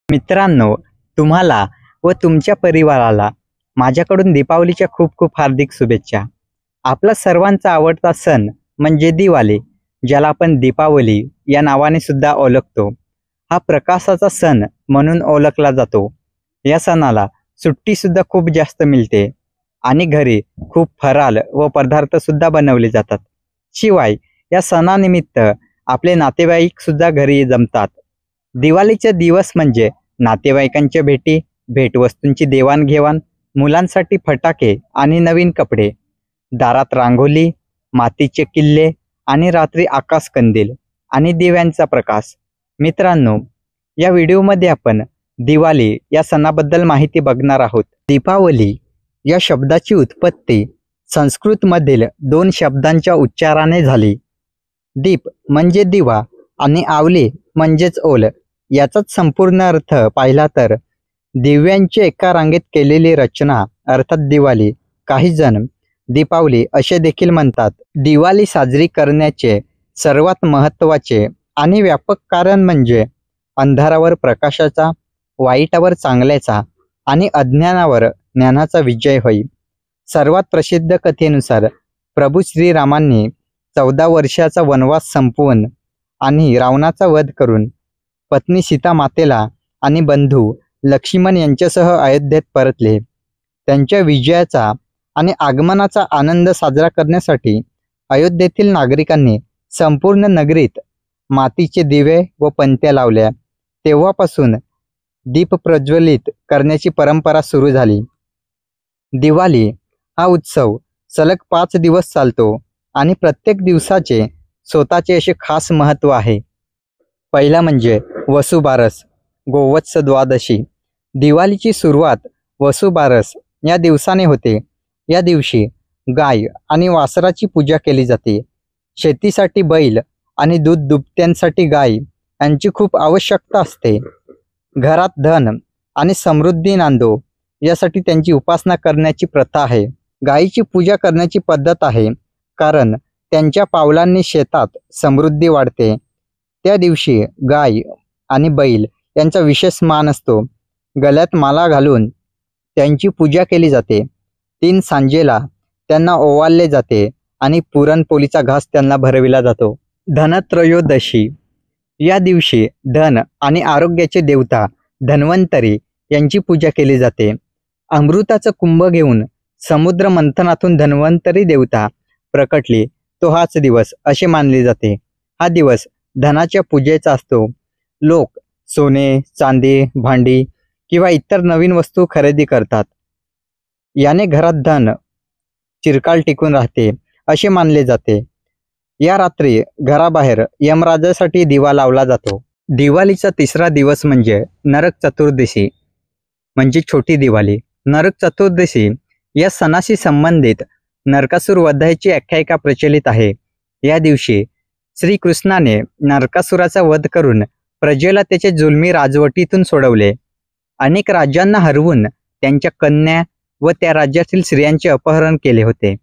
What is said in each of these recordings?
मित्रांनो, तुम्हाला व तुमच्या परिवाराला माझ्याकडून दीपावलीच्या खूप खूप हार्दिक शुभेच्छा. आपला सर्वांचा आवडता सण म्हणजे दिवाळी, ज्याला आपण दीपावली या नावाने सुद्धा ओळखतो. हा प्रकाशाचा सण म्हणून ओळखला जातो. या सणाला सुट्टी सुद्धा खूप जास्त मिळते आणि घरी खूप फराळ व पदार्थ सुद्धा बनवले जातात. शिवाय या सणानिमित्त आपले नातेवाईक सुद्धा घरी जमतात. दिवाळीचे दिवस म्हणजे नातेवाईकांच्या भेटी, भेटवस्तूंची देवाणघेवाण, मुलांसाठी फटाके आणि नवीन कपडे, दारात रांगोळी, मातीचे किल्ले आणि रात्री आकाशकंदील आणि दिव्यांचा प्रकाश. मित्रांनो, या व्हिडिओमध्ये आपण दिवाळी या सणाबद्दल माहिती बघणार आहोत. दीपावली या शब्दाची उत्पत्ती संस्कृतमधील दोन शब्दांच्या उच्चाराने झाली. दीप म्हणजे दिवा आणि आवली म्हणजेच ओल. याचाच संपूर्ण अर्थ पाहिला तर दिव्यांची एका रांगेत केलेली रचना अर्थात दिवाळी. काही जण दीपावली असे देखील म्हणतात. दिवाळी साजरी करण्याचे सर्वात महत्त्वाचे आणि व्यापक कारण म्हणजे अंधारावर प्रकाशाचा, वाईटावर चांगल्याचा आणि अज्ञानावर ज्ञानाचा विजय होय. सर्वात प्रसिद्ध कथेनुसार प्रभू श्रीरामांनी 14 वर्षाचा वनवास संपवून आणि रावणाचा वध करून पत्नी सीता मातेला आणि बंधू लक्ष्मण यांच्यासह अयोध्येत परतले. त्यांच्या विजयाचा आणि आगमनाचा आनंद साजरा करण्यासाठी अयोध्येतील नागरिकांनी संपूर्ण नगरीत मातीचे दिवे व पणत्या लावल्या. तेव्हापासून दीप प्रज्वलित करण्याची परंपरा सुरू झाली. दिवाळी हा उत्सव सलग 5 दिवस चालतो आणि प्रत्येक दिवसाचे स्वतःचे असे खास महत्त्व आहे. पहिला म्हणजे वसुबारस, गोवत्स द्वादशी. दिवाळीची सुरुवात वसुबारस या दिवसाने होते. या दिवशी गाय आणि वासराची पूजा केली जाते. शेतीसाठी बैल आणि दूध दुभत्यांसाठी गाय यांची खूप आवश्यकता असते. घरात धन आणि समृद्धी नांदो यासाठी त्यांची उपासना करण्याची प्रथा आहे. गायीची पूजा करण्याची पद्धत आहे कारण त्यांच्या पावलांनी शेतात समृद्धी वाढते. त्या दिवशी गाय आणि बैल यांचा विशेष मान असतो. गळ्यात माला घालून त्यांची पूजा केली जाते. 3 सांजेला त्यांना ओवाळले जाते आणि पुरणपोळीचा घास त्यांना भरविला जातो. धनत्रयोदशी या दिवशी धन आणि आरोग्याचे देवता धन्वंतरी यांची पूजा केली जाते. अमृताचं कुंभ घेऊन समुद्र मंथनातून धन्वंतरी देवता प्रकटली तो हाच दिवस असे मानले जाते. हा दिवस धनाच्या पूजेचा असतो. लोक सोने, चांदी, भांडी किंवा इतर नवीन वस्तू खरेदी करतात. याने घरात धन चिरकाल टिकून राहते असे मानले जाते. या रात्री घराबाहेर यमराजासाठी दिवा लावला जातो. दिवाळीचा तिसरा दिवस म्हणजे नरक चतुर्दशी म्हणजे छोटी दिवाळी. नरक चतुर्दशी या सणाशी संबंधित नरकासुर वधाची आख्यायिका प्रचलित आहे. या दिवशी श्रीकृष्णाने नरकासुराचा वध करून प्रजेला त्याच्या जुलमी राजवटीतून सोडवले. अनेक राज्यांना हरवून त्यांच्या कन्या व त्या राज्यातील स्त्रियांचे अपहरण केले होते.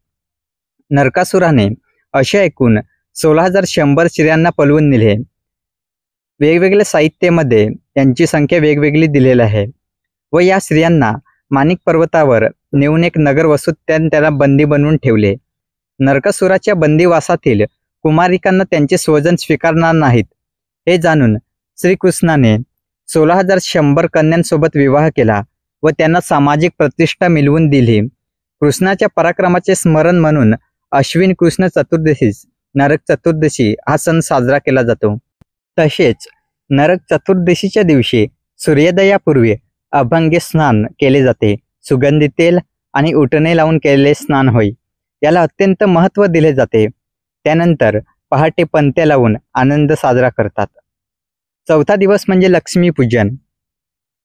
नरकासुराने अशा एकूण 16,100 स्त्रियांना पळवून नेले. वेगवेगळ्या साहित्यामध्ये त्यांची संख्या वेगवेगळी दिलेली आहे व या स्त्रियांना माणिक पर्वतावर नेऊन एक नगर वसूत त्याला बंदी बनवून ठेवले. नरकासुराच्या बंदिवासातील कुमारिकांना त्यांचे स्वजन स्वीकारणार नाहीत हे जाणून श्रीकृष्णाने 16,100 कन्यांसोबत विवाह केला व त्यांना सामाजिक प्रतिष्ठा मिळवून दिली. कृष्णाच्या पराक्रमाचे स्मरण म्हणून अश्विन कृष्ण चतुर्दशीस नरक चतुर्दशी हा सण साजरा केला जातो. तसेच नरक चतुर्दशीच्या दिवशी सूर्योदयापूर्वी अभंगी स्नान केले जाते. सुगंधी तेल आणि उटणे लावून केलेले स्नान होय. याला अत्यंत महत्त्व दिले जाते. त्यानंतर पहाटे पणत्या लावून आनंद साजरा करतात. चौथा दिवस म्हणजे लक्ष्मीपूजन.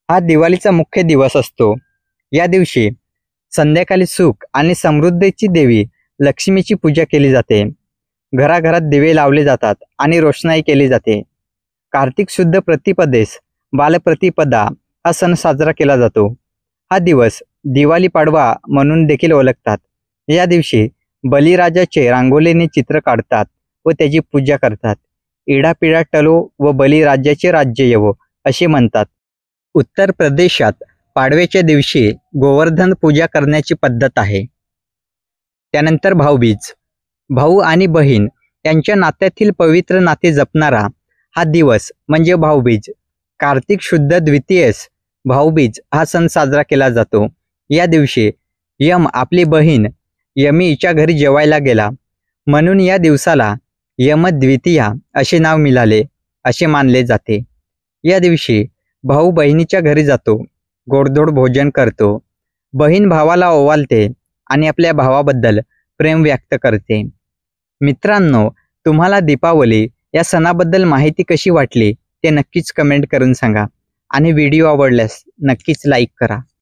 हा दिवाळीचा मुख्य दिवस असतो. या दिवशी संध्याकाळी सुख आणि समृद्धीची देवी लक्ष्मीची पूजा केली जाते. घराघरात दिवे लावले जातात आणि रोषणाई केली जाते. कार्तिक शुद्ध प्रतिपदेस बालप्रतिपदा हा सण साजरा केला जातो. हा दिवस दिवाळी पाडवा म्हणून देखील ओळखतात. या दिवशी बलिराजाचे रांगोळीने चित्र काढतात व त्याची पूजा करतात. इडापिडा टलो व बलिराजाचे राज्य येवो असे म्हणतात. उत्तर प्रदेशात पाडव्याच्या दिवशी गोवर्धन पूजा करण्याची पद्धत आहे. त्यानंतर भाऊबीज. भाऊ आणि बहीण यांच्या नात्यातील पवित्र नाते जपणारा हा दिवस म्हणजे भाऊबीज. कार्तिक शुद्ध द्वितीयेस भाऊबीज हा सण साजरा केला जातो. या दिवशी यम आपली बहीण यमी हिच्या घरी जेवायला गेला, म्हणून या दिवसाला यमद्वितीया असे नाव मिळाले असे मानले जाते. या दिवशी भाऊ बहिणीच्या घरी जातो, गोडधोड भोजन करतो, बहीण भावाला ओवाळते आणि आपल्या भावाबद्दल प्रेम व्यक्त करते. मित्रांनो, तुम्हाला दीपावली या सणाबद्दल माहिती कशी वाटली ते नक्कीच कमेंट करून सांगा आणि व्हिडिओ आवडल्यास नक्कीच लाईक करा.